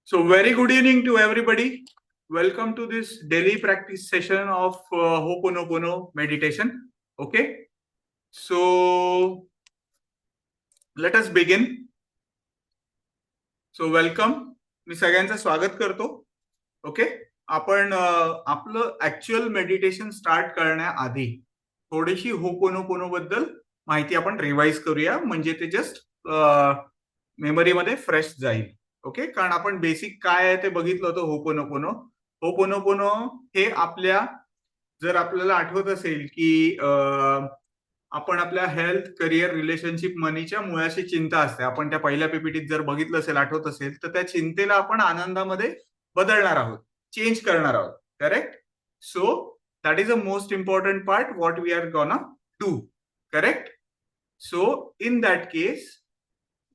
So very good evening to everybody. Welcome to this daily practice session of Ho'oponopono meditation. Okay. So let us begin. So welcome. मी सगळ्यांचं स्वागत करतो. Okay. आपण आपलं actual meditation start करण्याआधी थोडीशी ho'oponopono बद्दल माहिती आपण रिवाइज करूया, म्हणजे ते जस्ट मेमरीमध्ये फ्रेश जाईल. ओके. कारण आपण बेसिक काय आहे ते बघितलं होतं. होपोनोपोनो होपोनोपोनो हे आपल्या, जर आपल्याला आठवत असेल की आपण आपल्या हेल्थ, करिअर, रिलेशनशिप, मनीच्या मुळाशी चिंता असते. आपण त्या पहिल्या पीपीटीत जर बघितलं असेल, आठवत असेल, तर त्या चिंतेला आपण आनंदामध्ये बदलणार आहोत, चेंज करणार आहोत. Correct. So that is a most important part what we are gonna do. Correct. So in that case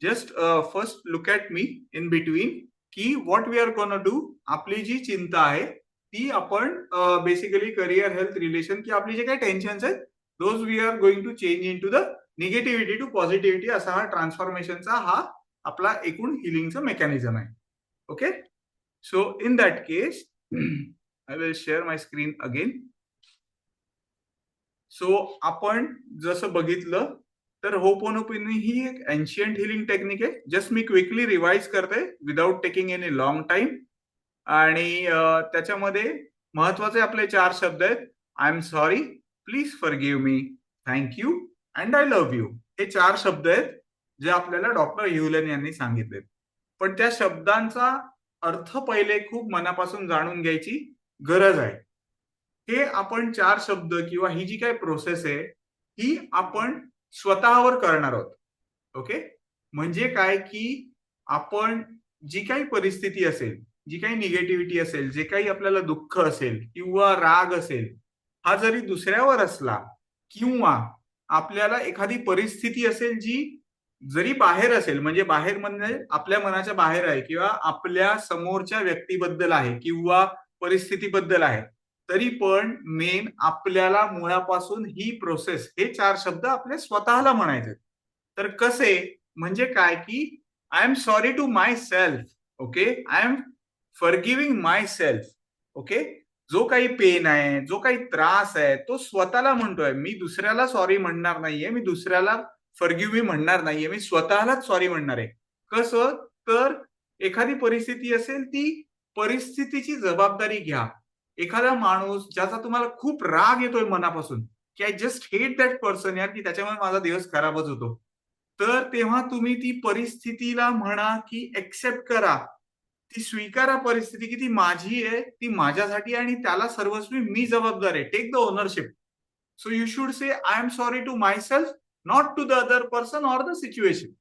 just first look at me in between की what we are gonna do. आपली जी चिंता आहे ती आपण basically career, health, relation, की आपली जे काही टेन्शन्स आहेत, those we are going to change into the negativity to positivity. असा हा ट्रान्सफॉर्मेशनचा हा आपला एकूण हिलिंगचा मेकॅनिझम आहे. Okay. So in that case I will share my screen again. So आपण जसं बघितलं तर होपोनोपोनो ही एक एन्शियंट हिलिंग टेक्निक आहे. जस्ट मी क्विकली रिवाइज करते without taking any long time. आणि त्याच्यामध्ये महत्वाचे आपले 4 शब्द आहेत. I am sorry, please forgive me, thank you and I love you. हे 4 शब्द आहेत जे आपल्याला डॉक्टर ह्युलन यांनी सांगितले. पण त्या शब्दांचा अर्थ पहिले खूप मनापासून जाणून घ्यायची गरज आहे. हे आपण 4 शब्द किंवा ही जी काही प्रोसेस आहे ही आपण स्वतःवर करणार आहोत. ओके. म्हणजे काय की आपण जी काही परिस्थिती असेल, जी काही निगेटिव्हिटी असेल, जे काही आपल्याला दुःख असेल किंवा राग असेल, हा जरी दुसऱ्यावर असला किंवा आपल्याला एखादी परिस्थिती असेल जी जरी बाहेर असेल, म्हणजे बाहेर म्हणजे आपल्या मनाच्या बाहेर आहे किंवा आपल्या समोरच्या व्यक्तीबद्दल आहे किंवा परिस्थितीबद्दल आहे, तरी पण मेन आपल्याला मुळापासून ही प्रोसेस, हे 4 शब्द आपल्या स्वतःला म्हणायचे. तर कसे, म्हणजे काय की I am sorry to myself. Okay. I am forgiving myself. Okay. जो काही पेन आहे, जो काही त्रास आहे, तो स्वतःला म्हणतोय. मी दुसऱ्याला सॉरी म्हणणार नाहीये, मी दुसऱ्याला फॉरगिव्ह मी म्हणणार नाहीये, मी स्वतःलाच सॉरी म्हणणार आहे. कसं, तर एखादी परिस्थिती असेल, ती परिस्थितीची जबाबदारी घ्या. एखादा माणूस ज्याचा तुम्हाला खूप राग येतोय मनापासून, की I just hate that person यार, की त्याच्यामुळे माझा दिवस खराबच होतो, तर तेव्हा तुम्ही ती परिस्थितीला म्हणा की एक्सेप्ट करा, ती स्वीकारा परिस्थिती की ती माझी आहे, ती माझ्यासाठी, आणि त्याला सर्वस्वी मी जबाबदार आहे. Take the ownership. So you should say I am sorry to myself, not to the other person or the situation.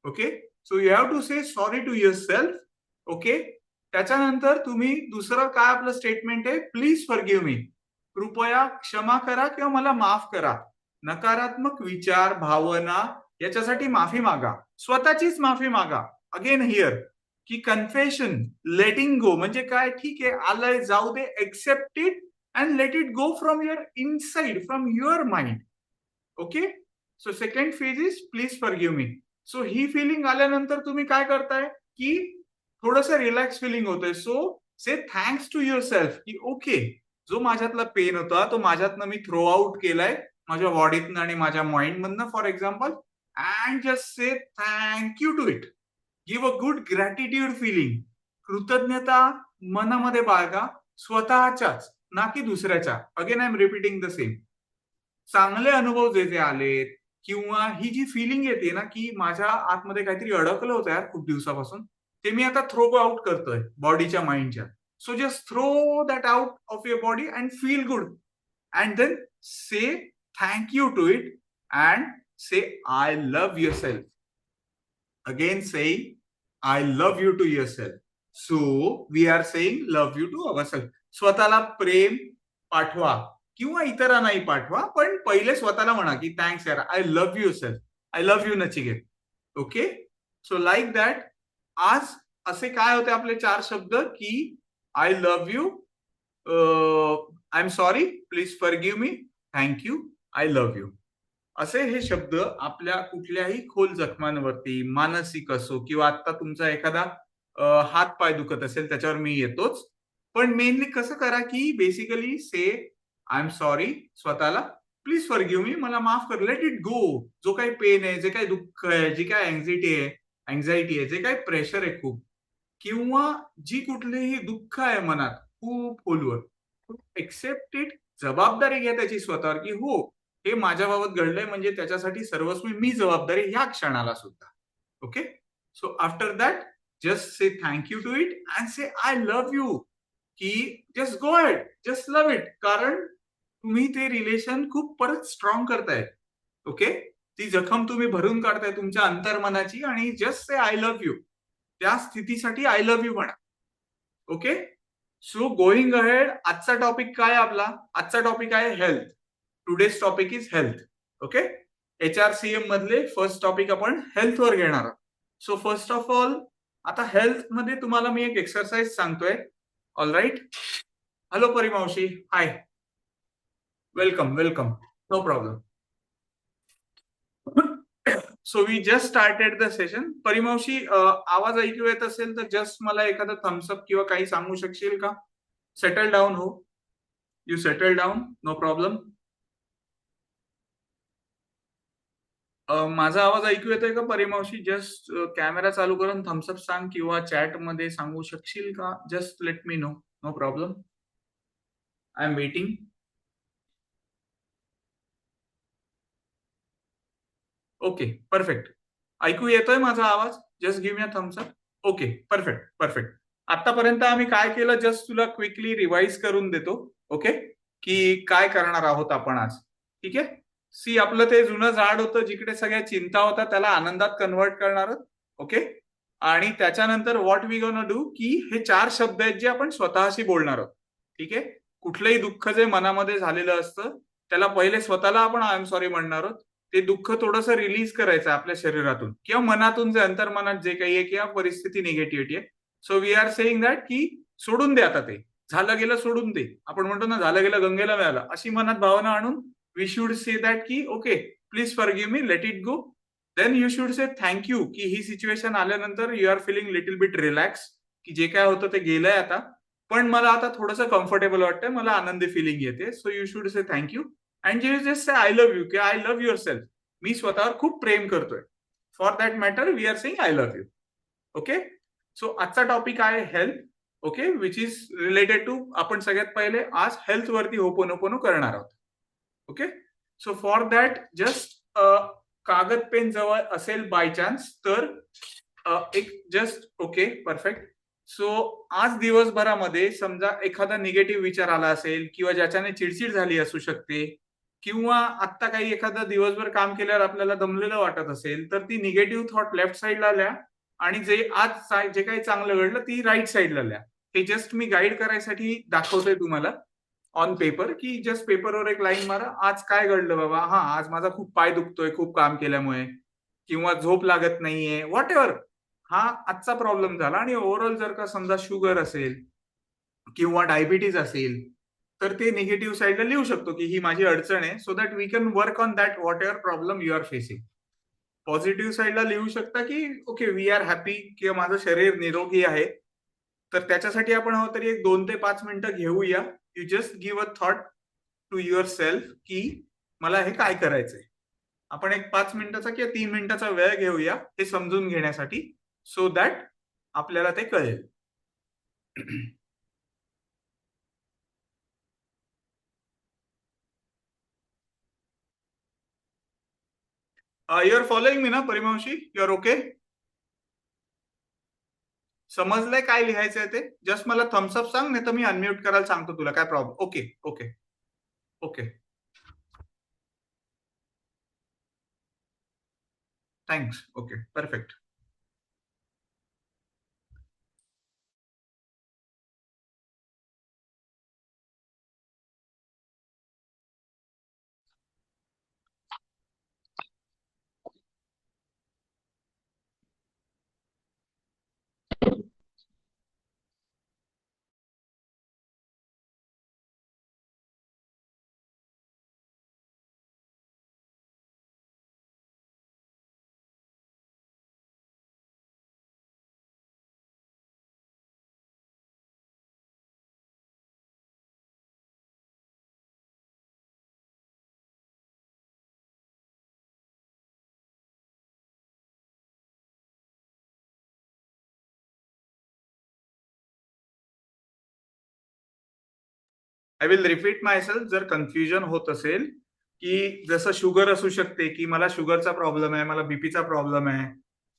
Okay. So you have to say sorry to yourself. Okay. त्याच्यानंतर तुम्ही दुसरं काय आपलं statement आहे, please forgive मी. कृपया क्षमा करा किंवा मला माफ करा. नकारात्मक विचार, भावना याच्यासाठी माफी मागा, स्वतःचीच माफी मागा. अगेन हिअर की कन्फेशन, लेटिंग गो, म्हणजे काय, ठीक आहे, आलंय, जाऊ दे, accept it and let it go from your inside, from your mind. Okay. So second phase is please forgive me. So ही फिलिंग आल्यानंतर तुम्ही काय करताय की थोडंसं रिलॅक्स फिलिंग होतंय. So say thanks to yourself की ओके, जो माझ्यातला पेन होता तो माझ्यातनं मी थ्रो आउट केलाय, माझ्या बॉडीतनं आणि माझ्या माइंडमधनं, for example, and just say thank you to it. Give a good gratitude feeling. कृतज्ञता मनामध्ये बाळगा, स्वतःच्याच, ना की दुसऱ्याच्या. Again I am repeating the same. चांगले अनुभव जे जे आलेत किंवा ही जी फिलिंग येते ना की माझ्या आतमध्ये काहीतरी अडकलं होतं यार खूप दिवसापासून, ते मी आता थ्रो आउट करतोय बॉडीच्या, माइंडच्या. So just throw that out of your body and feel good, and then say thank you to it and say I love yourself. Again saying I love you to yourself. So we are saying love you to ourself. स्वतःला प्रेम पाठवा किंवा इतरांनाही पाठवा, पण पहिले स्वतःला म्हणा की थँक्स यार, I love you self, I love you Nachiket. Okay. So like that. आज असे काय होते आपले 4 शब्द की I love you, I am sorry, please forgive me, thank you, I love you. असे हे शब्द आपल्या कुठल्याही खोल जखमांवरती, मानसिक असो किंवा आता तुमचा एखादा हात पाय दुखत असेल त्याच्यावर मी येतोच. पण मेनली कसं करा की basically say I am sorry स्वतःला, प्लीज फॉरगिव्ह मी, मला माफ कर, लेट इट गो. जो काही पेन आहे, जे काही दुःख आहे, जी काही अँझायटी आहे, जे काही प्रेशर आहे खूप, किंवा जी कुठलीही दुःख आहे मनात खूप खोलवर, एक्सेप्ट इट. जबाबदारी घ्या त्याची स्वतःवर की हो, हे माझ्याबाबत घडलंय म्हणजे त्याच्यासाठी सर्वस्वी मी जबाबदारी ह्या क्षणाला सुद्धा. Okay. So after that just say thank you to it and say I love you. की just go ahead, just love it. कारण तुम्ही ते रिलेशन खूप परत स्ट्रॉंग करताय. ओके. ती जखम तुम्ही भरून काढताय तुमच्या अंतर्मनाची आणि just say I love you. त्या स्थितीसाठी आय लव्ह यू म्हणा. ओके. सो गोईंग अहेड, आजचा टॉपिक काय आपला? आजचा टॉपिक आहे health. Today's topic is health. Okay. HRCM मधले फर्स्ट टॉपिक आपण हेल्थवर घेणार आहोत. सो फर्स्ट ऑफ ऑल, आता हेल्थ मध्ये तुम्हाला मी एक एक्सरसाइज सांगतोय. All right. हॅलो परिमावशी, hi, welcome welcome, no problem. So we just started the session. परिमावशी, आवाज ऐकू येत असेल तर जस्ट मला एखादा थम्सअप किंवा काही सांगू शकशील का? सेटल डाऊन हो. You settle down, no problem. माझा आवाज ऐकू येतोय का परिमावशी? जस्ट कॅमेरा चालू करून थम्सअप सांग किंवा चॅट मध्ये सांगू शकशील का? Just let me know, no problem. I am waiting. Okay, perfect. ऐकू येतोय माझा आवाज? Just give me a thumbs up. Okay, perfect perfect. आतापर्यंत आम्ही काय केलं जस्ट तुला क्विकली रिवाइज करून देतो. ओके. की काय करणार आहोत आपण आज. ठीक आहे. सी, आपलं ते जुनं झाड होतं जिकडे सगळ्या चिंता होता त्याला आनंदात कन्व्हर्ट करणार आहोत. ओके. आणि त्याच्यानंतर व्हॉट वी गोना डू की हे 4 शब्द आहेत जे आपण स्वतःशी बोलणार आहोत. ठीक आहे. कुठलंही दुःख जे मनामध्ये झालेलं असतं त्याला पहिले स्वतःला आपण आय एम सॉरी म्हणणार आहोत. ते दुःख थोडंसं रिलीज करायचं आपल्या शरीरातून किंवा मनातून, जे अंतर्मनात जे काही आहे किंवा परिस्थिती निगेटिव्हिटी आहे. So we are saying that की सोडून दे आता ते. झालं गेलं सोडून दे. आपण म्हणतो ना, झालं गेलं गंगेला मिळालं, अशी मनात भावना आणून वी शुड से दॅट की okay, please forgive me, let it go. Then you should say thank you की ही सिच्युएशन आल्यानंतर you are feeling little bit relax, की जे काय होतं ते गेलंय आता. पण मला आता थोडंसं कम्फर्टेबल वाटतंय, मला आनंदी फिलिंग येते. So you should say thank you. And you just say I love you, की आय लव्ह युअर सेल्फ. मी स्वतःवर खूप प्रेम करतोय. For that matter we are saying I love you. Okay. So आजचा टॉपिक आहे health. Okay, which is related to, आपण सगळ्यात पहिले आज हेल्थ वरती होपोनोपोनो करणार आहोत. Okay. So for that just कागद पेन जवळ असेल बाय चान्स तर एक जस्ट ओके, परफेक्ट. सो आज दिवसभरामध्ये समजा एखादा निगेटिव्ह विचार आला असेल किंवा ज्याच्याने चिडचिड झाली असू शकते, किंवा आत्ता काही एखादा दिवसभर काम केल्यावर आपल्याला दमलेलं वाटत असेल तर ती निगेटिव्ह थॉट लेफ्ट साईडला लिहा आणि जे आज जे काही चांगलं घडलं ती राईट साईडला लिहा. हे जस्ट मी गाईड करायसाठी दाखवतोय तुम्हाला ऑन पेपर, की जस्ट पेपरवर एक लाईन मारा, आज काय घडलं बाबा. हा, आज माझा खूप पाय दुखतोय खूप काम केल्यामुळे, किंवा झोप लागत नाहीये, व्हॉट एव्हर. हा आजचा प्रॉब्लेम झाला. आणि ओव्हरऑल जर का समजा शुगर असेल किंवा डायबिटीज असेल तर ते निगेटिव्ह साईडला लिहू शकतो की ही माझी अडचण आहे, so that we can work on that whatever problem you are facing. Positive साईडला लिहू शकता की ओके, वी आर हॅपी किंवा माझं शरीर निरोगी आहे. तर त्याच्यासाठी आपण हवं तरी एक 2 ते 5 मिनिटं घेऊया. You just give a thought to yourself की मला हे काय करायचंय. आपण एक 5 मिनिटाचा किंवा 3 मिनिटाचा वेळ घेऊया हे समजून घेण्यासाठी, सो दॅट आपल्याला ते कळेल. यू आर फॉलोइंग मी ना परिमांशी? You are okay? समजलंय काय लिहायचंय ते? जस्ट मला थम्सअप सांग, नाही तर मी अनम्यूट करायला सांगतो तुला, काय problem. Okay okay okay. Thanks. Okay, perfect. I will repeat my self जर कन्फ्युजन होत असेल, की जसं शुगर असू शकते, की मला शुगरचा प्रॉब्लेम आहे, मला बीपीचा प्रॉब्लेम आहे,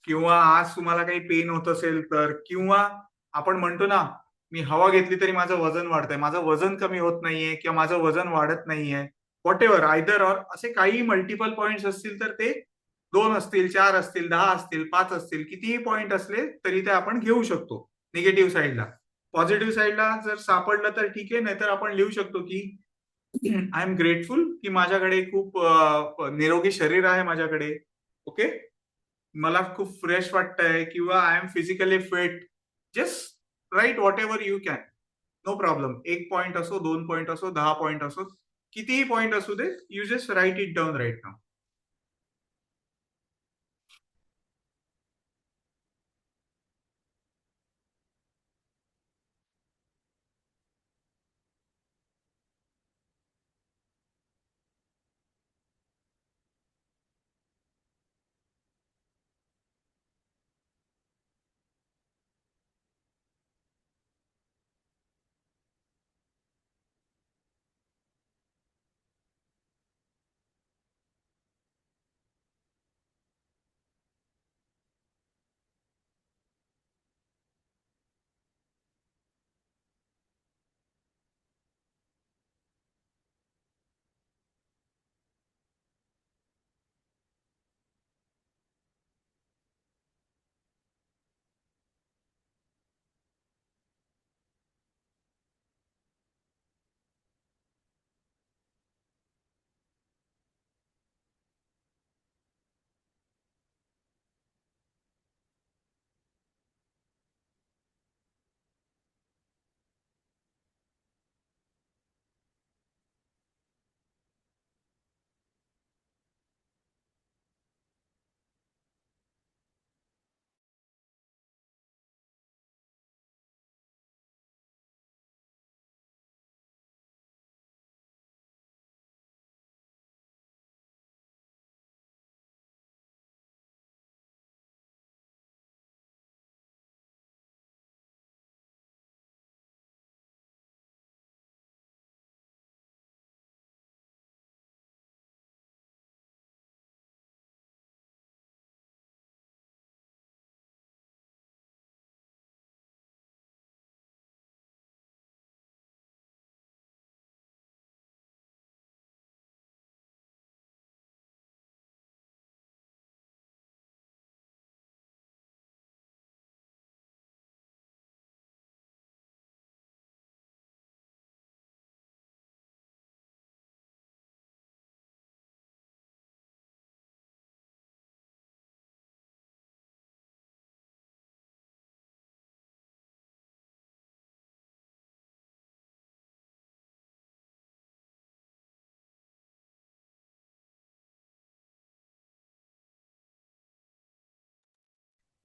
किंवा आज तुम्हाला काही पेन होत असेल तर, किंवा आपण म्हणतो ना, मी हवा घेतली तरी माझं वजन वाढतंय, माझं वजन कमी होत नाहीये किंवा माझं वजन वाढत नाहीये, व्हॉट एव्हर आयदर ऑर असे काही मल्टिपल पॉइंट्स असतील तर ते 2 असतील, 4 असतील, 10 असतील, 5 असतील, कितीही पॉइंट असले तरी ते आपण घेऊ शकतो निगेटिव्ह साईडला. पॉझिटिव्ह साईडला जर सापडलं तर ठीक आहे, नाहीतर आपण लिहू शकतो की आय एम ग्रेटफुल की माझ्याकडे खूप निरोगी शरीर आहे माझ्याकडे. ओके, मला खूप फ्रेश वाटतंय, किंवा I am physically fit. Just write whatever you can, no problem. 1 point असो, 2 पॉइंट असो, 10 पॉइंट असो, कितीही पॉइंट असू दे, you just write it down right now.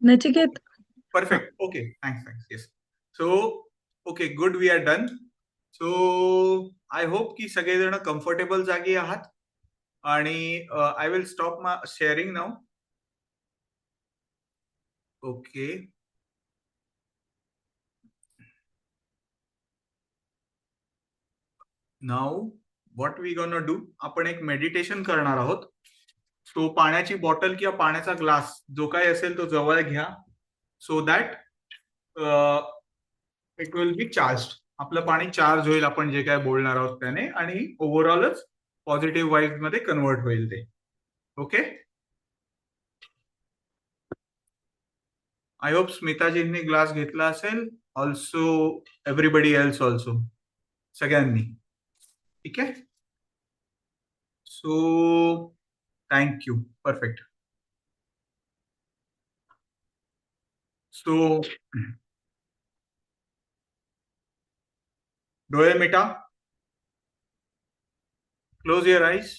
Nachiket, perfect. Okay, thanks thanks. Yes. So okay, good, we are done. So I hope की सगळेजण comfortable जागी आहात, आणि I will stop my sharing now. Okay, now what we gonna do, आपण एक meditation करणार आहोत. So पाण्याची बॉटल किंवा पाण्याचा ग्लास जो काही असेल तो जवळ घ्या, so that it will be charge. आपलं पाणी चार्ज होईल आपण जे काय बोलणार आहोत त्याने, आणि ओव्हरऑलच पॉझिटिव्ह वाईब मध्ये कन्वर्ट होईल ते. ओके, आय होप स्मिताजींनी ग्लास घेतला असेल, ऑल्सो एव्हरीबडी एल्स ऑल्सो, सगळ्यांनी. ठीक आहे, सो थँक्यू. परफेक्ट. सो डोळे मिटा, close your eyes,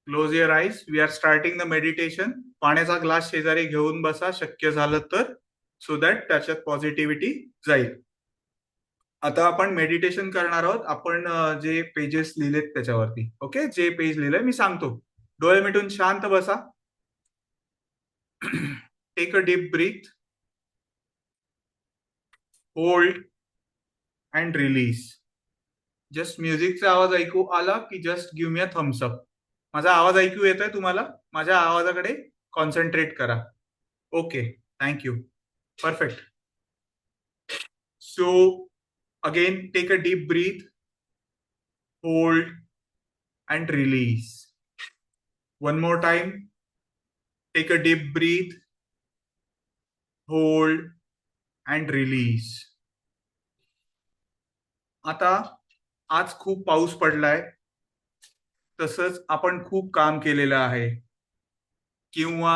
close your eyes. We are starting the meditation. पाण्याचा ग्लास शेजारी घेऊन बसा शक्य झालं तर, सो दॅट त्याच्यात पॉझिटिव्हिटी जाईल. आता आपण मेडिटेशन करणार आहोत. आपण जे पेजेस लिहिलेत त्याच्यावरती, ओके, जे पेज लिहिलंय मी सांगतो. डोळे मिटून शांत बसा. Take a deep breath, hold, and release. Just म्युझिकचा आवाज ऐकू आला की just give me a thumbs up. माझा आवाज ऐकू येतोय तुम्हाला? माझ्या आवाजाकडे कॉन्सन्ट्रेट करा. Okay, thank you. Perfect. So again take a deep breath, hold and release. One more time. Take a deep breath, hold and release. आता आज खूप पाऊस पडलाय, तसंच आपण खूप काम केलेलं आहे, किंवा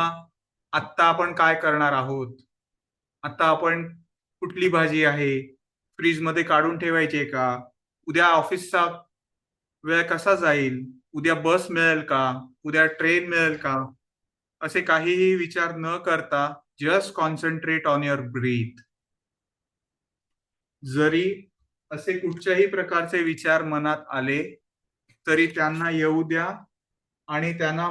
आत्ता आपण काय करणार आहोत, आता आपण कुठली भाजी आहे फ्रीजमध्ये काढून ठेवायची आहे का, उद्या ऑफिसचा वेळ कसा जाईल, उद्या बस मिळेल का, उद्या ट्रेन मिळेल का, असे काहीही विचार न करता just concentrate on your breath. जरी असे कुठच्याही प्रकारचे विचार मनात आले तरी त्यांना येऊ द्या आणि त्यांना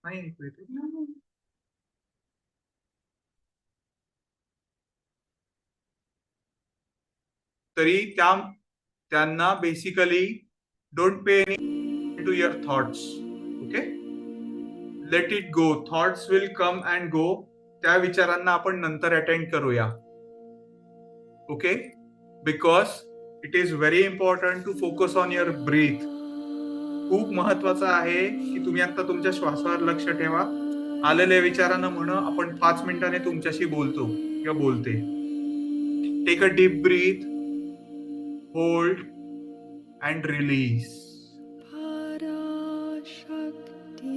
नाही ऐकू येते ना. तरी त्यांना basically don't pay any to your thoughts. Okay, let it go. Thoughts will come and go. त्या विचारांना आपण नंतर अटेंड करूया. Okay, because it is very important to focus on your breath. खूप महत्वाचं आहे की तुम्ही आता तुमच्या श्वासावर लक्ष ठेवा. आलेल्या विचारांना आपण 5 मिनिटाने तुमच्याशी बोलतो किंवा बोलते. Take a deep breath, hold and release.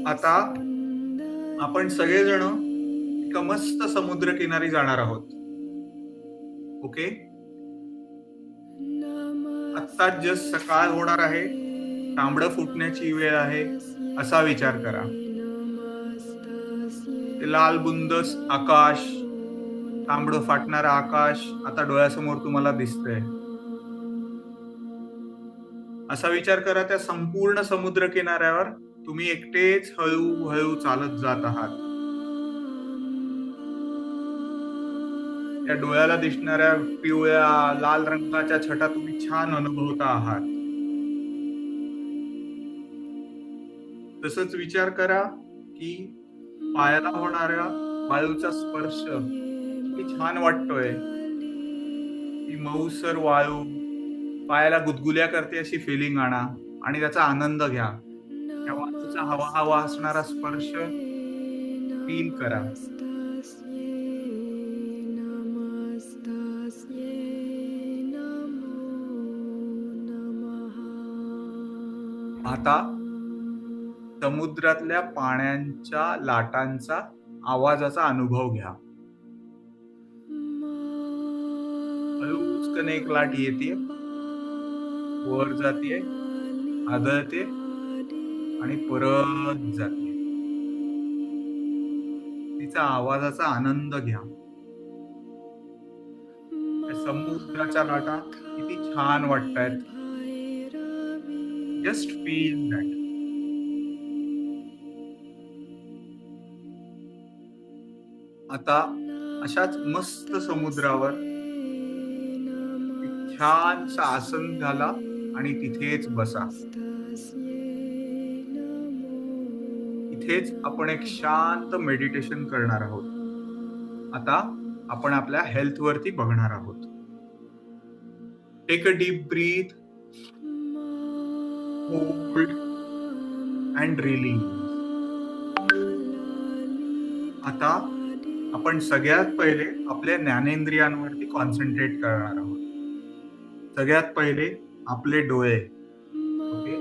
आता आपण सगळेजण एका मस्त समुद्रकिनारी जाणार आहोत. ओके, आत्ता जस्ट सकाळ होणार आहे, तांबडं फुटण्याची वेळ आहे, असा विचार करा. ते लाल बुंदस आकाश, तांबडं फाटणारं आकाश आता डोळ्यासमोर तुम्हाला दिसतंय. असा विचार करा, त्या संपूर्ण समुद्र किनाऱ्यावर तुम्ही एकटेच हळूहळू चालत जात आहात. त्या डोळ्याला दिसणाऱ्या पिवळ्या लाल रंगाच्या छटा तुम्ही छान अनुभवता आहात. तसंच विचार करा की पायाला होणाऱ्या वाळूचा स्पर्श किती छान वाटतोय. ती मऊसर वाळू पायाला गुदगुल्या करते अशी फिलिंग आणा आणि त्याचा आनंद घ्या. त्या वाळूचा हवा हवा असणारा स्पर्श फील करा. आता समुद्रातल्या पाण्याच्या लाटांचा आवाजाचा अनुभव घ्या. हळूचकन एक लाट येते, वर जाते, आदळते आणि परत जाते. तिचा आवाजाचा आनंद घ्या. समुद्राच्या लाटा किती छान वाटतायत. Just feel that. आता अशाच मस्त समुद्रावर एक छानसं आसन घाला आणि तिथेच बसा. इथेच आपण एक शांत मेडिटेशन करणार आहोत. आता आपण आपल्या हेल्थ वरती बघणार आहोत. Take a deep breath, hold and release. आता आपण सगळ्यात पहिले आपल्या ज्ञानेंद्रियांवरती कॉन्सन्ट्रेट करणार आहोत. सगळ्यात पहिले आपले डोळे. ओके,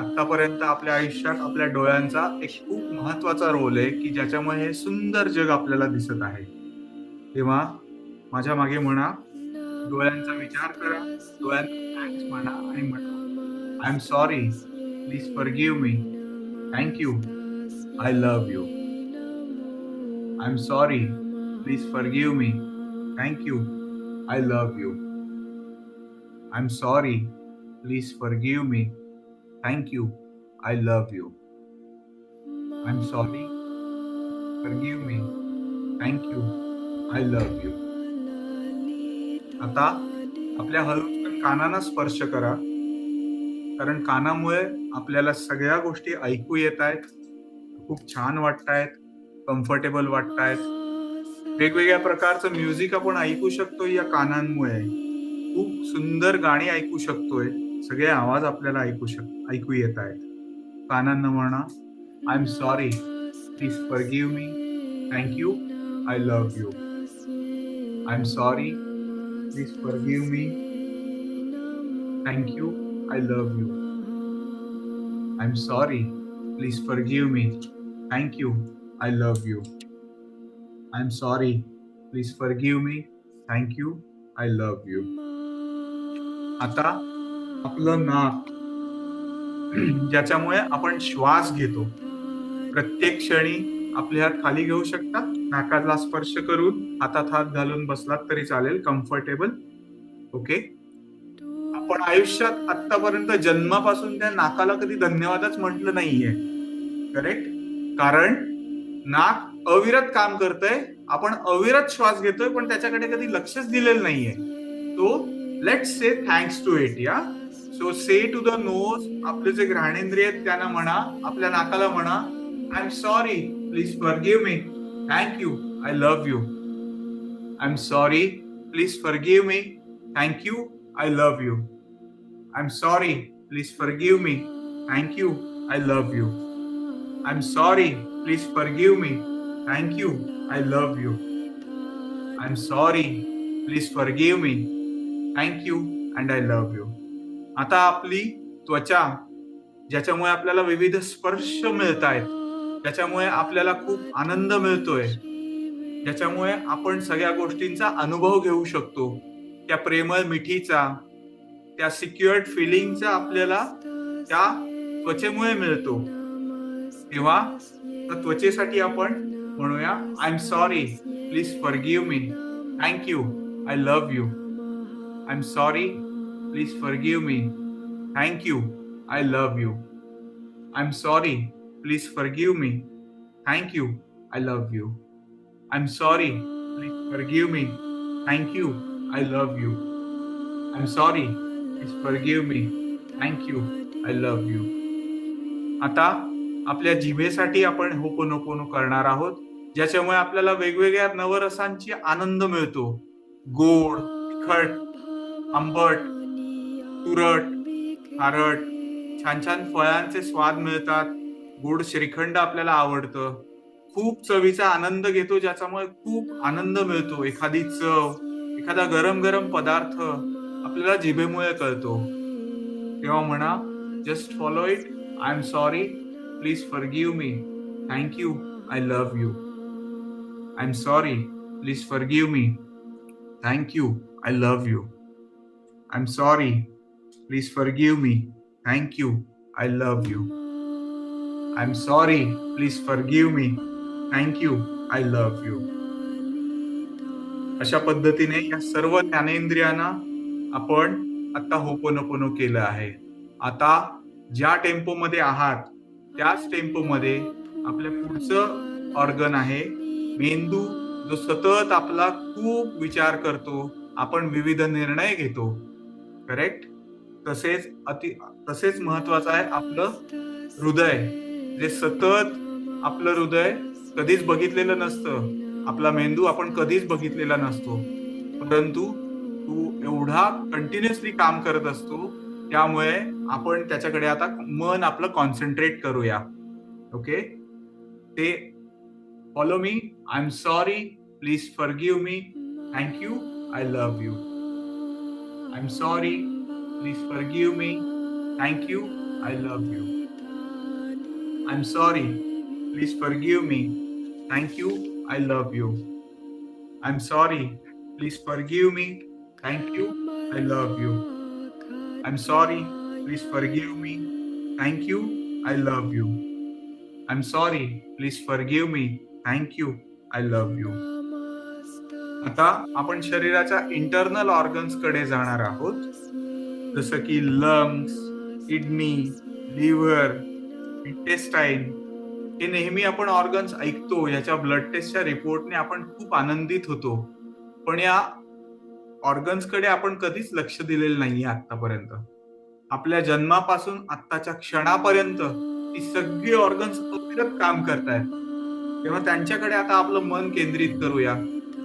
आतापर्यंत आपल्या आयुष्यात आपल्या डोळ्यांचा एक खूप महत्वाचा रोल आहे की ज्याच्यामुळे हे सुंदर जग आपल्याला दिसत आहे. तेव्हा माझ्या मागे म्हणा, डोळ्यांचा विचार करा, डोळ्यांना थँक्स म्हणा आणि म्हणा, I am sorry, please forgive me, thank you, I love you. I am sorry, please forgive me, thank you, I love you. I am sorry, please forgive me, thank you, I love you. I am sorry, forgive me, thank you, I love you. आता आपल्या हळूच कानांना स्पर्श करा, कारण कानामुळे आपल्याला सगळ्या गोष्टी ऐकू येत आहेत, खूप छान वाटतायत, कम्फर्टेबल वाटतायत. वेगवेगळ्या प्रकारचं म्युझिक आपण ऐकू शकतो या कानांमुळे. खूप सुंदर गाणी ऐकू शकतोय. सगळे आवाज आपल्याला ऐकू येत आहेत. कानांना म्हणा, I am sorry, please forgive me, thank you, I love you. I am sorry, please forgive me, thank you, I love you. I am sorry, please forgive me, thank you, I love you. I am sorry, please forgive me, thank you, I love you. आता आपलं नाक, ज्याच्यामुळे आपण श्वास घेतो. प्रत्येक क्षणी आपले हात खाली घेऊ शकता, नाकाला स्पर्श करून हातात हात घालून बसलात तरी चालेल, कम्फर्टेबल. ओके. आपण आयुष्यात आतापर्यंत जन्मापासून त्या नाकाला कधी धन्यवादच म्हटलं नाहीये. करेक्ट? कारण नाक अविरत काम करतंय, आपण अविरत श्वास घेतोय, पण त्याच्याकडे कधी लक्षच दिलेलं नाहीये. So let's say thanks to it. Yeah so say to the nose, आपले जे घ्राणेंद्रिय आहेत त्यांना म्हणा, आपल्या नाकाला म्हणा, I am sorry, please forgive me, thank you, I love you. I am sorry, please forgive me, thank you, I love you. I am sorry, please forgive me, thank you, I love you. I am sorry, please forgive me, thank you, I love you. I am sorry, please forgive me, thank you and I love you. आता आपली त्वचा, ज्याच्यामुळे आपल्याला विविध स्पर्श मिळत आहेत, ज्याच्यामुळे आपल्याला खूप आनंद मिळतोय, ज्याच्यामुळे आपण सगळ्या गोष्टींचा अनुभव घेऊ शकतो, त्या प्रेमळ मिठीचा, त्या सिक्युअर्ड फिलिंगचा आपल्याला त्या त्वचेमुळे मिळतो. तेव्हा त्वचेसाठी आपण म्हणूया, I am sorry, please forgive me, thank you, I love you. I am sorry, please forgive me, thank you, I love you. I am sorry, please forgive me, thank you, I love you. I am sorry, please forgive me, thank you, I love you. I am sorry, please forgive me, thank you, I love you. आता आपल्या जिभेसाठी आपण ho'oponopono करणार आहोत, ज्याच्यामुळे आपल्याला वेगवेगळ्या नवरसांची आनंद मिळतो. गोड, तिखट, आंबट, तुरट, खारट, छान छान फळांचे स्वाद मिळतात. गोड श्रीखंड आपल्याला आवडतं. खूप चवीचा आनंद घेतो, ज्याच्यामुळे खूप आनंद मिळतो. एखादी चव, एखादा गरम गरम पदार्थ आपल्याला जिभेमुळे कळतो. तेव्हा म्हणा, just follow it. I am sorry, please forgive me, thank you, I love you. I am sorry, please forgive me, thank you, I love you. I am sorry, please forgive me, thank you, I love you. I am sorry, please forgive me, thank you, I love you. अशा पद्धतीने या सर्व ज्ञानेंद्रियांना आपण आता ho'oponopono केलं आहे. आता ज्या टेम्पोमध्ये आहात त्याच टेम्पोमध्ये आपल्या पुढचं ऑर्गन आहे मेंदू, जो सतत आपला खूप विचार करतो, आपण विविध निर्णय घेतो. करेक्ट? तसेच महत्वाचं आहे आपलं हृदय, जे सतत, आपलं हृदय कधीच बघितलेलं नसतं, आपला मेंदू आपण कधीच बघितलेला नसतो, परंतु तो एवढा कंटिन्युअसली काम करत असतो, त्यामुळे आपण त्याच्याकडे आता मन आपलं कॉन्सन्ट्रेट करूया. ओके. ते follow me. I am sorry, please forgive me, thank you, I love you. I am sorry, please forgive me, thank you, I love you. I am sorry, please forgive me, thank you, I love you. I'm sorry. Please forgive me. Thank you. I love you. I'm sorry. Please forgive me. Thank you. I love you. I'm sorry. Please forgive me. Thank you. I love you. आता आपण शरीराच्या internal organs कडे जाणार आहोत, जसं की lungs, kidney, liver, intestine. हे नेहमी आपण ऑर्गन्स ऐकतो, याच्या ब्लड टेस्टच्या रिपोर्टने आपण खूप आनंदित होतो. पण या ऑर्गन्सकडे आपण कधीच लक्ष दिलेलं नाहीये आतापर्यंत. आपल्या जन्मापासून आत्ताच्या क्षणापर्यंत ती सगळी ऑर्गन्स अविरत काम करतायत. तेव्हा त्यांच्याकडे आता आपलं मन केंद्रित करूया.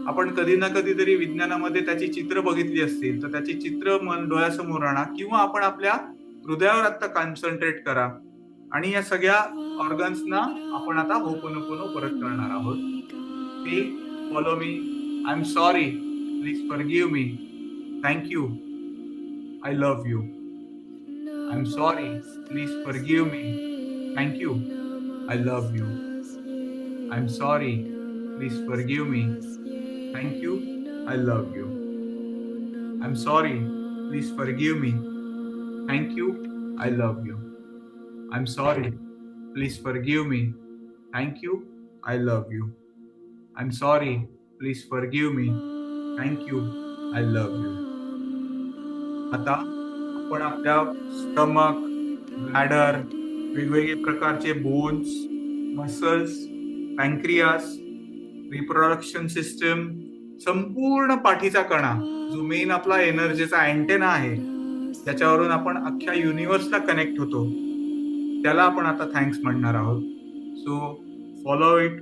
आपण कधी ना कधीतरी विज्ञानामध्ये त्याची चित्र बघितली असतील, तर त्याची चित्र मन डोळ्यासमोर आणा किंवा आपण आपल्या हृदयावर आता कॉन्सन्ट्रेट करा आणि या सगळ्या ऑर्गन्सना आपण आता होपोनोपोनो परत करणार आहोत. ते follow me. I am sorry. Please forgive me. Thank you. I love you. I am sorry. Please forgive me. Thank you. I love you. I am sorry. Please forgive me. Thank you. I love you. I am sorry. Please forgive me. Thank you. I love you. I am sorry. Please forgive me. Thank you. I love you. I am sorry. Please forgive me. Thank you. I love you. आता आपण आपल्या stomach, bladder, वेगवेगळे प्रकारचे bones, muscles, पॅनक्रियास, reproduction system, संपूर्ण पाठीचा कणा जो main आपला एनर्जीचा अँटेना आहे, त्याच्यावरून आपण अख्ख्या युनिव्हर्सला कनेक्ट होतो, त्याला आपण आता थँक्स म्हणणार आहोत. So follow it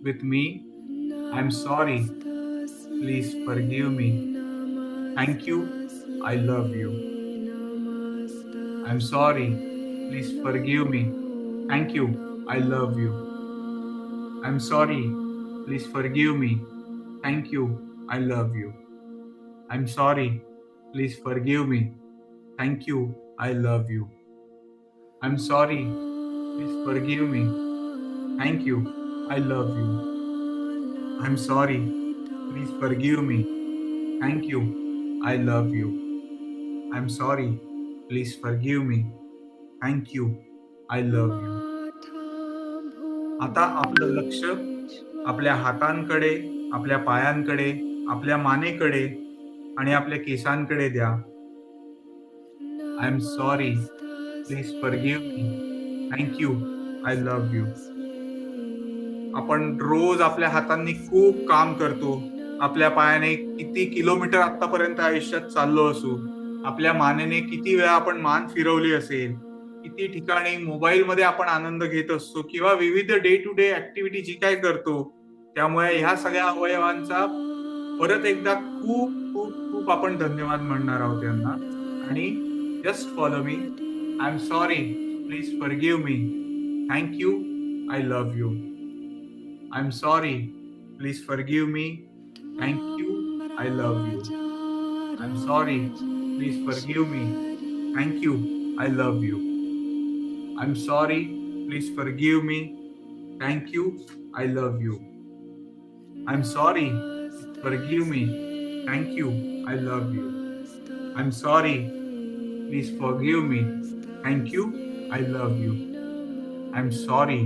with me. I am sorry. Please forgive me. Thank you. I love you. I am sorry. Please forgive me. Thank you. I love you. I am sorry. Please forgive me. Thank you. I love you. I am sorry. Please forgive me. Thank you. I love you. I am sorry. Please forgive me. Thank you. I love you. I am sorry. Please forgive me. Thank you. I love you. I am sorry. Please forgive me. Thank you. I love you. आता आपलं लक्ष आपल्या हातांकडे, आपल्या पायांकडे, आपल्या मानेकडे आणि आपल्या केसांकडे द्या. I am sorry. Please forgive me. Thank you. I love you. आपण रोज आपल्या हातांनी खूप काम करतो. आपल्या पायाने किती किलोमीटर आतापर्यंत आयुष्यात चाललो असू, आपल्या मानेने किती वेळा आपण मान फिरवली असेल, किती ठिकाणी मोबाईलमध्ये आपण आनंद घेत असतो किंवा विविध डे टू डे ऍक्टिव्हिटी जी काय करतो, त्यामुळे ह्या सगळ्या अवयवांचा परत एकदा खूप खूप खूप आपण धन्यवाद म्हणणार आहोत यांना. आणि just follow me. I am sorry. Please forgive me. Thank you. I love you. I am sorry. Please forgive me. Thank you. I love you. I am sorry. Please forgive me. Thank you. I love you. I am sorry. Please forgive me. Thank you. I love you. I am sorry. Forgive me. Thank you. I love you. I'm sorry. Please forgive me. Thank you. I love you. I'm sorry.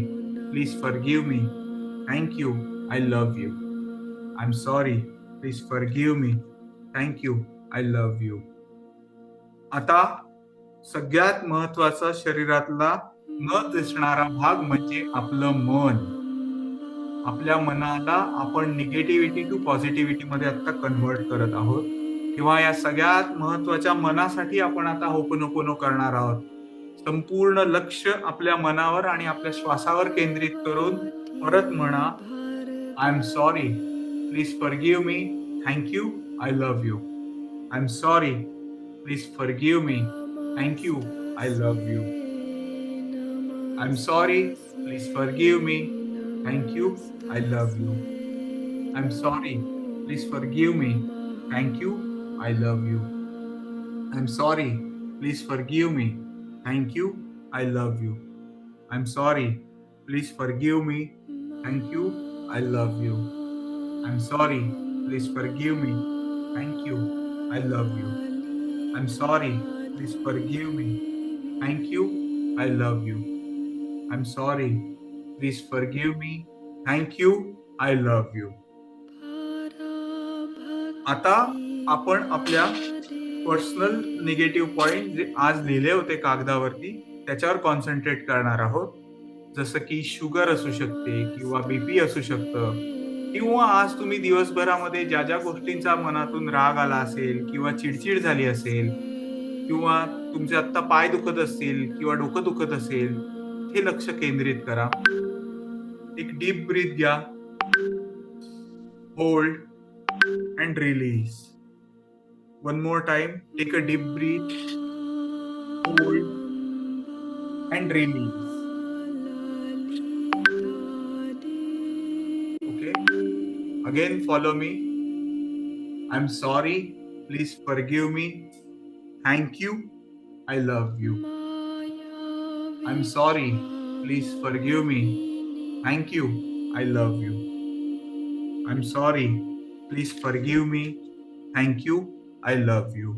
Please forgive me. Thank you. I love you. I'm sorry. Please forgive me. Thank you. I love you. आता सगळ्यात महत्वाचा शरीरातला न दिसणारा भाग म्हणजे आपलं मन. आपल्या मनाला आपण निगेटिव्हिटी टू पॉझिटिव्हिटी मध्ये आता कन्व्हर्ट करत आहोत. किंवा या सगळ्यात महत्वाच्या मनासाठी आपण आता होपोनोपोनो करणार आहोत. संपूर्ण लक्ष आपल्या मनावर आणि आपल्या श्वासावर केंद्रित करून परत म्हणा. I am sorry. Please forgive me. Thank you. I love you. I am sorry. Please forgive me. Thank you. I love you. I am sorry. Please forgive me. Thank you. I love you. I'm sorry. Please forgive me. Thank you. I love you. I'm sorry. Please forgive me. Thank you. I love you. I'm sorry. Please forgive me. Thank you. I love you. I'm sorry. Please forgive me. Thank you. I love you. I'm sorry. Please forgive me. Thank you. I love you. I'm sorry. Please forgive me. Thank you. I love you. आता आपण आपल्या personal negative point जे आज लिहिले होते कागदावरती त्याच्यावर concentrate करणार आहोत. जसं की शुगर असू शकते किंवा बीपी असू शकतं किंवा आज तुम्ही दिवसभरामध्ये ज्या ज्या गोष्टींचा मनातून राग आला असेल किंवा चिडचिड झाली असेल किंवा तुमचे आत्ता पाय दुखत असतील किंवा डोकं दुखत असेल, हे लक्ष केंद्रित करा. एक डीप ब्रीथ घ्या, hold and release. One more time. Take a deep breath, hold and release. Okay? Again, follow me. I'm sorry. Please forgive me. Thank you. I love you. I'm sorry. Please forgive me. Thank you. I love you. I'm sorry. Please forgive me. Thank you. I love you.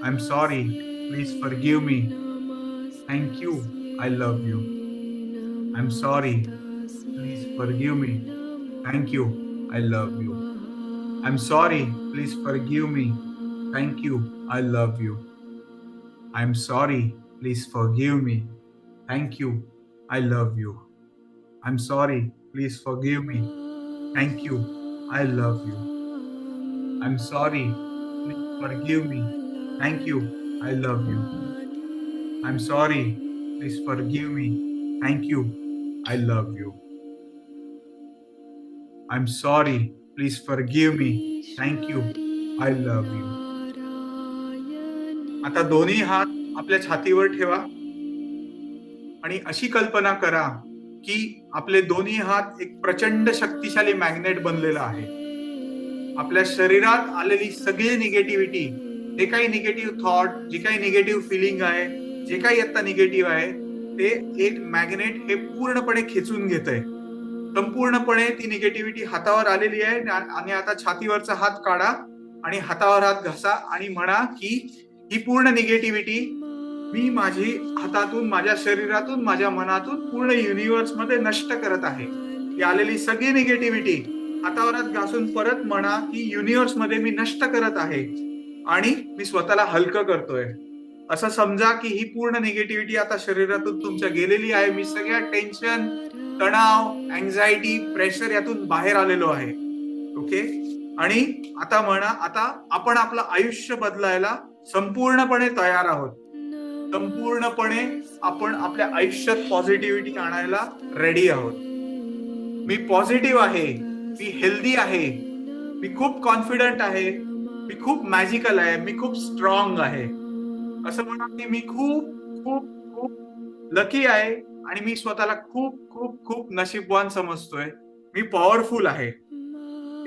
I'm sorry. Please forgive me. Thank you. I love you. I'm sorry. Please forgive me. Thank you. I love you. I'm sorry. Please forgive me. Thank you. I love you. I'm sorry. Please forgive me. Thank you. I love you. I'm sorry. Please forgive me. Thank you. I love you. I'm sorry. Please forgive me. Thank you. I love you. I'm sorry. Please forgive me. Thank you. I love you. I'm sorry. Please forgive me. Thank you. I love you. आता दोन्ही हात आपल्या छातीवर ठेवा आणि अशी कल्पना करा की आपले दोन्ही हात एक प्रचंड शक्तिशाली मॅग्नेट बनलेला आहे. आपल्या शरीरात आलेली सगळी निगेटिव्हिटी, जे काही निगेटिव्ह थॉट, जे काही निगेटिव्ह फिलिंग आहे, जे काही आता निगेटिव्ह आहे, ते एक मॅग्नेट हे पूर्णपणे खेचून घेतंय. संपूर्णपणे ती निगेटिव्हिटी हातावर आलेली आहे आणि आता छातीवरचा हात काढा आणि हातावर हात घासा आणि म्हणा की ही पूर्ण निगेटिव्हिटी मी माझी हातातून, माझ्या शरीरातून, माझ्या मनातून पूर्ण युनिव्हर्स मध्ये नष्ट करत आहे. ती आलेली सगळी निगेटिव्हिटी हातावर हात घासून परत म्हणा की युनिव्हर्स मध्ये मी नष्ट करत आहे आणि मी स्वतःला हलकं करतोय. असं समजा की ही पूर्ण निगेटिव्हिटी आता शरीरातून तुमच्या गेलेली आहे. मी सगळ्या टेन्शन, तणाव, अँझायटी, प्रेशर यातून बाहेर आलेलो आहे. ओके. आणि आता म्हणा, आता आपण आपलं आयुष्य बदलायला संपूर्णपणे तयार आहोत. संपूर्णपणे आपण आपल्या आयुष्यात पॉझिटिव्हिटी आणायला रेडी आहोत. मी पॉझिटिव्ह आहे, मी हेल्दी आहे, मी खूप कॉन्फिडंट आहे, मी खूप मॅजिकल आहे, मी खूप स्ट्रॉंग आहे. असं म्हणा की मी खूप खूप खूप लकी आहे आणि मी स्वतःला खूप खूप खूप नशीबवान समजतोय. मी पॉवरफुल आहे.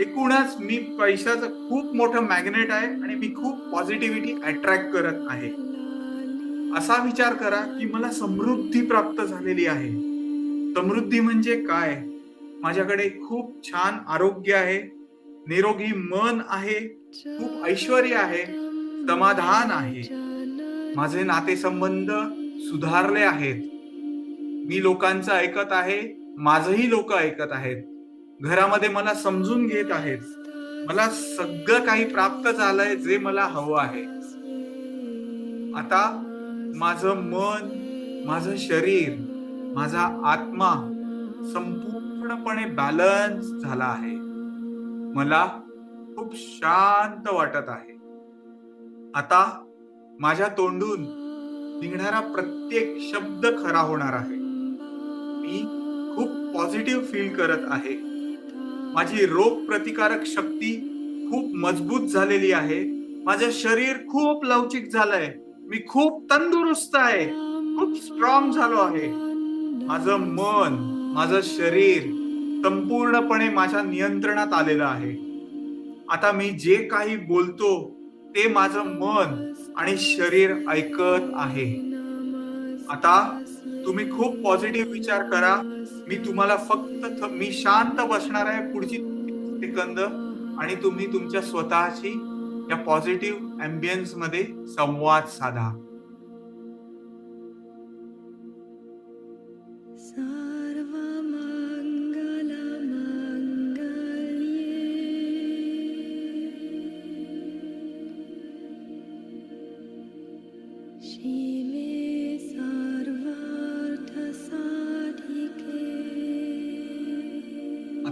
एकूणच मी पैशाचं खूप मोठं मॅग्नेट आहे आणि मी खूप पॉझिटिव्हिटी अट्रॅक्ट करत आहे. असा विचार करा की मला समृद्धी प्राप्त झालेली आहे. समृद्धी म्हणजे काय? माझ्याकडे खूप छान आरोग्य आहे, निरोगी मन आहे, खूप ऐश्वर्य आहे, समाधान आहे. माझे नातेसंबंध सुधारले आहेत. मी लोकांचं ऐकत आहे, माझंही लोक ऐकत आहेत. घरामध्ये मला समजून घेत आहेत. मला सगळं काही प्राप्त झालंय जे मला हवं आहे. आता माझं मन, माझं शरीर, माझा आत्मा संपूर्णपणे बॅलन्स झाला आहे. मला खूप शांत वाटत आहे. आता माझ्या तोंडून निघणारा प्रत्येक शब्द खरा होणार आहे. मी खूप पॉझिटिव्ह फील करत आहे. माझी रोग प्रतिकारक शक्ती खूप मजबूत झालेली आहे. माझं शरीर खूप लवचिक झालंय. मी खूप तंदुरुस्त आहे, खूप स्ट्रॉंग झालो आहे. माझं मन, माझं शरीर संपूर्णपणे माझ्या नियंत्रणात आलेलं आहे. आता मी जे काही बोलतो ते माझं मन आणि शरीर ऐकत आहे. आता तुम्ही खूप पॉझिटिव्ह विचार करा. मी तुम्हाला फक्त मी शांत बसणार आहे पुढची सेकंद आणि तुम्ही तुमच्या स्वतःची या पॉझिटिव्ह अँबियन्स मध्ये संवाद साधा.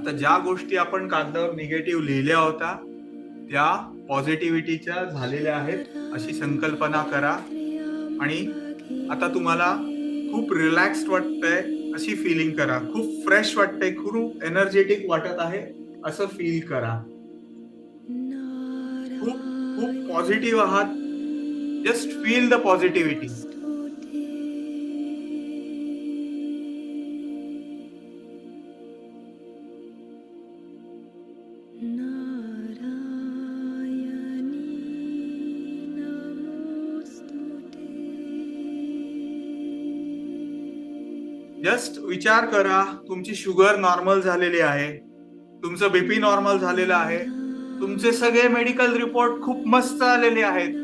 आता ज्या गोष्टी आपण कागदावर निगेटिव्ह लिहिल्या होत्या त्या पॉझिटिव्हिटीच्या झालेल्या आहेत अशी संकल्पना करा. आणि आता तुम्हाला खूप रिलॅक्स्ड वाटतंय अशी फिलिंग करा. खूप फ्रेश वाटतंय, खूप एनर्जेटिक वाटत आहे असं फील करा. खूप खूप पॉझिटिव्ह आहात. Just feel the positivity. Just विचार करा, तुमची शुगर नॉर्मल झालेली आहे, तुमचं बीपी नॉर्मल झालेलं आहे, तुमचे सगळे मेडिकल रिपोर्ट खूप मस्त आलेले आहेत.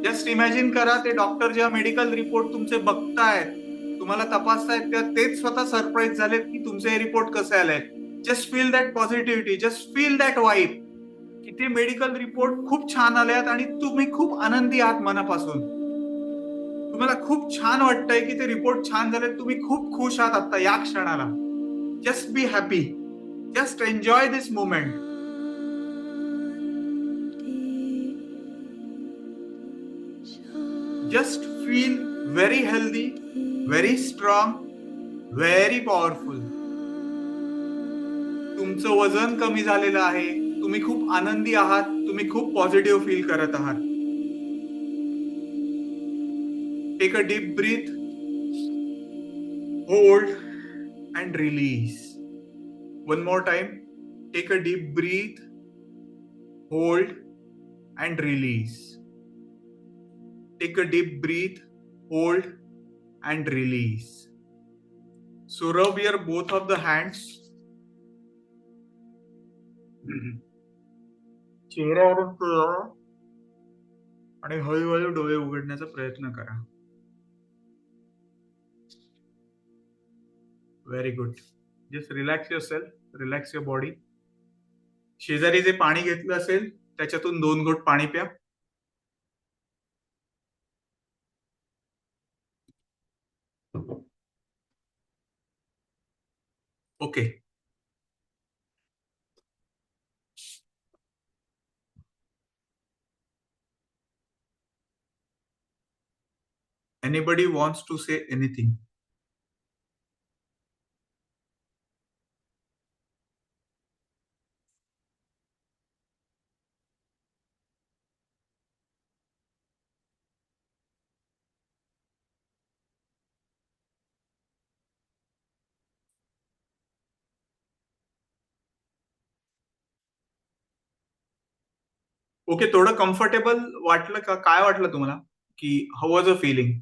जस्ट इमॅजिन करा, ते डॉक्टर जेव्हा मेडिकल रिपोर्ट तुमचे बघतायत, तुम्हाला तपासतायत, तेव्हा तेच स्वतः सरप्राईज झालेत की तुमचे हे रिपोर्ट कसे आलेत. Just feel that positivity, just feel that vibe की ते मेडिकल रिपोर्ट खूप छान आले आहेत आणि तुम्ही खूप आनंदी आहात मनापासून. तुम्हाला खूप छान वाटतंय की ते रिपोर्ट छान झाले, तुम्ही खूप खुश आहात आता या क्षणाला. Just be happy, just enjoy this moment. Just feel very healthy, very strong, very powerful. तुमचं वजन कमी झालेलं आहे, तुम्ही खूप आनंदी आहात, तुम्ही खूप पॉझिटिव्ह फील करत आहात. Take a deep breath, hold and release. One more time. Take a deep breath, hold and release. Take a deep breath, hold and release. So rub your both of the hands. चेहऱ्यावरून फिरवा आणि हळूहळू डोळे उघडण्याचा प्रयत्न करा. Very good. Just relax yourself, relax your body. शेजारी जे पाणी घेतलं असेल त्याच्यातून 2 घोट पाणी प्या. Okay. Anybody wants to say anything? Okay. थोडं कम्फर्टेबल वाटलं का? काय वाटलं तुम्हाला की how was a feeling?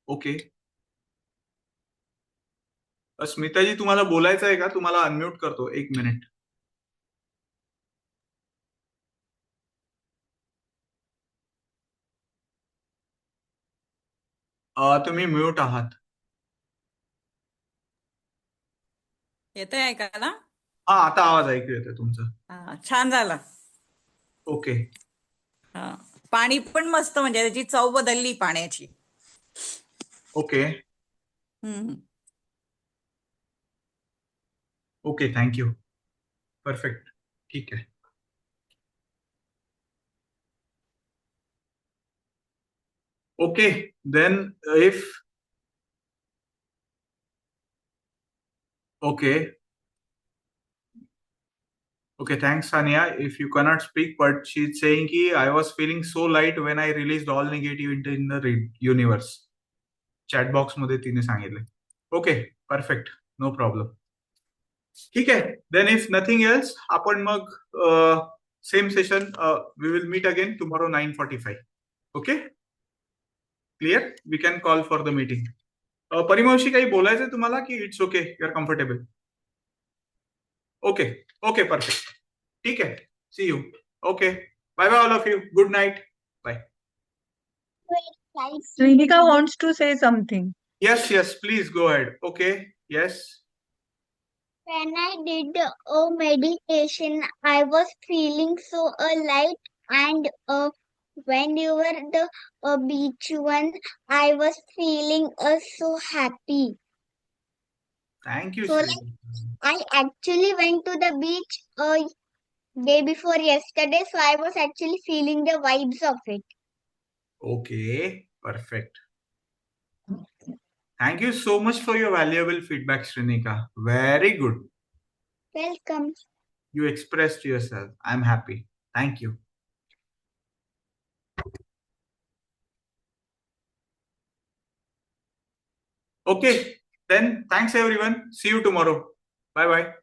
Okay. Smita ji तुम्हाला बोलायचं आहे का? तुम्हाला अनम्यूट करतो 1 मिनिट. तुम्ही म्यूट आहात. येतंय ऐकायला? हा, आता आवाज ऐकू येतोय तुमचा. छान झालं. ओके. पाणी पण मस्त, म्हणजे त्याची चव बदलली पाण्याची. ओके. Okay, thank you. परफेक्ट. ठीक आहे. Okay. Then if okay. Okay, thanks, Sania. If you cannot speak, but she's saying ki I was feeling so light when I released all negativity in the universe. Chat box मध्ये तिने सांगितले. Okay, perfect. No problem. ठीक आहे. Then if nothing else, आपण मग same session we will meet again tomorrow 9:45. Okay, clear? We can call for the meeting. परिमावशी काही बोलायचंय तुम्हाला की it's okay, you are comfortable? Okay. Okay, perfect. ठीक आहे. See you. Okay. Bye bye all of you. Good night. Bye. Srinika wants to say something. Yes, please go ahead. Okay. Yes. When I did a meditation, I was feeling so light and when you were the beach one, I was feeling so happy. Thank you, So like Shrenika. I actually went to the beach day before yesterday, so I was actually feeling the vibes of it. Okay, perfect. Thank you so much for your valuable feedback, Shrenika. Very good. Welcome. You expressed yourself. I'm happy. Thank you. Okay, then thanks everyone. See you tomorrow. Bye bye.